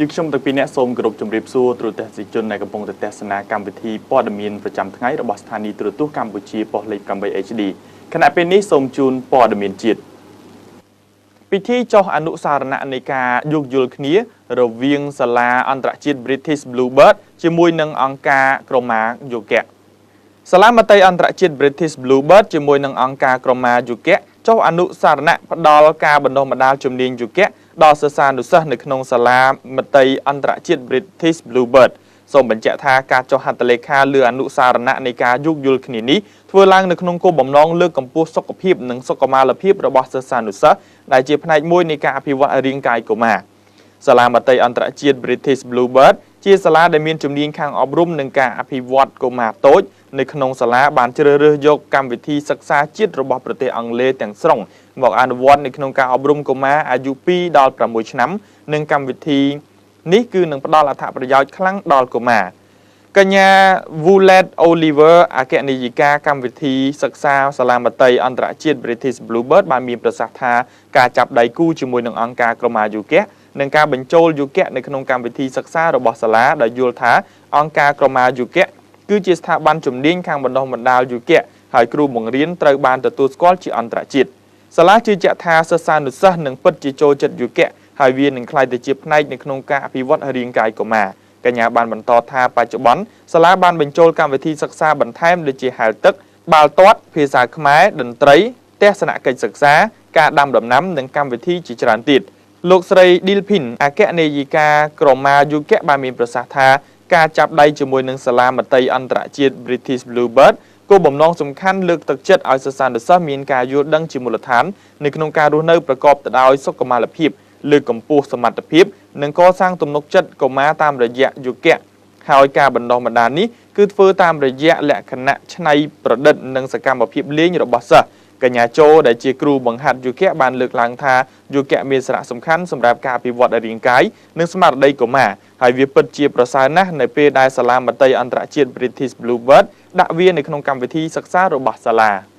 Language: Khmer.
យើងខ្ញុំទាំងពីរអ្នកសូមគោរពជម្រាបសួរទូរទស្សនិកជនដែលកំពុងទស្សនាកម្មវិធីព័ត៌មានប្រចាំថ្ងៃរបស់ស្ថានីយ៍ទូរទស្សន៍កម្ពុជាប៉ុស្តិ៍លេខ 8 HD ខណៈពេលនេះសូមជូនព័ត៌មានជាតិពិធីចុះអនុស្សារណៈនៃការយោគយល់គ្នារវាងសាលាអន្តរជាតិ British Bluebird ជាមួយនឹងអង្គការក្រមាយុគៈសាលាមត្តេយ្យអន្តរជាតិ British Bluebird ជាមួយនឹងអង្គការក្រមាយុគៈចុះអនុស្សារណៈផ្ដល់ការបណ្ដុះបណ្ដាលជំនាញយុគៈដល់សិស្សានុសិស្សនៅក្នុងសាលាមត្តេយ្យអន្តរជាតិ British Bluebird សូមបញ្ជាក់ថាការចុះហត្ថលេខាលើអនុស្សារណៈនៃការយោគយល់គ្នានេះធ្វើឡើងនៅក្នុងគោលបំណងលើកកម្ពស់សុខភាពនិងសុខុមាលភាពរបស់សិស្សានុសិស្សដែលជាផ្នែកមួយនៃការអភិវឌ្ឍរាងកាយកុមារសាលាមត្តេយ្យអន្តរជាតិ British Bluebird ជាសាលាដែលមានជំនាញខាងអប់រំនិងការអភិវឌ្ឍកុមារតូចនៅក្នុងសាលាបានជ្រើសរើសយកកម្មវិធីសិក្សាជាតិរបស់ប្រទេសអង់គ្លេសទាំងស្រុងមកអនុវត្តនៅក្នុងការអប់រំកុមារអាយុ2ដល់6ឆ្នាំនិងកម្មវិធីនេះគឺនឹងផ្ដល់អត្ថប្រយោជន៍ខ្លាំងដល់កុមារកញ្ញា Violet Oliver អគ្គនាយិកាកម្មវិធីសិក្សាសាលាមត្តេយ្យអន្តរជាតិ British Bluebird បានមានប្រសាសន៍ថាការចាប់ដៃគូជាមួយនឹងអង្គការក្រមាយុគៈនិងការបញ្ចូលយុគៈនៅក្នុងកម្មវិធីសិក្សារបស់សាលាដោយយល់ថាអង្គការក្រមាយុគៈគឺជាស្ថាប័នជំនាញខាងបណ្ដុះបណ្ដាលយុគៈហើយគ្រូបង្រៀនត្រូវបានទទួលស្គាល់ជាអន្តរជាតិសាលាជឿជាក់ថាសិស្សានុសិស្សនឹងពិតជាចូលចិត្តយុគៈហើយវានឹងក្លាយទៅជាផ្នែកនៅក្នុងការអភិវឌ្ឍរាងកាយកុមារកញ្ញាបានបន្តថាបច្ចុប្បន្នសាលាបានបញ្ចូលកម្មវិធីសិក្សាបន្ថែមដូចជាហែលទឹកបាល់ទាត់ភាសាខ្មែរតន្ត្រីទស្សនកិច្ចសិក្សាការដាំដំណាំនិងកម្មវិធីជាច្រើនទៀតលោកស្រី Dilpin អគ្គនាយិកាក្រមាយុគៈបានមានប្រសាសន៍ថាការចាប់ដៃជាមួយនឹងសាលាមត្តេយ្យអន្តរជាតិ British Bluebird គោលបំណងសំខាន់លើកទឹកចិត្តឲ្យសិស្សានុសិស្សមានការយល់ដឹងជាមូលដ្ឋាននៅក្នុងការរស់នៅប្រកបទៅដោយសុខុមាលភាពលើកកម្ពស់សមត្ថភាពនិងកសាងទំនុកចិត្តកុមារតាមរយៈយុគៈហើយការបណ្ដុះបណ្ដាលនេះគឺធ្វើតាមរយៈលក្ខណៈច្នៃប្រឌិតនិងសកម្មភាពលេងរបស់សិស្សកញ្ញាជូដែលជាគ្រូបង្ហាត់យុគៈបានលើកឡើងថាយុគៈមានសារៈសំខាន់សម្រាប់ការអភិវឌ្ឍរាងកាយនិងស្មារតីកុមារហើយវាពិតជាប្រសើរណាស់នៅពេលដែលសាលាមត្តេយ្យអន្តរជាតិ British Bluebird ដាក់វានៅក្នុងកម្មវិធីសិក្សារបស់សាលា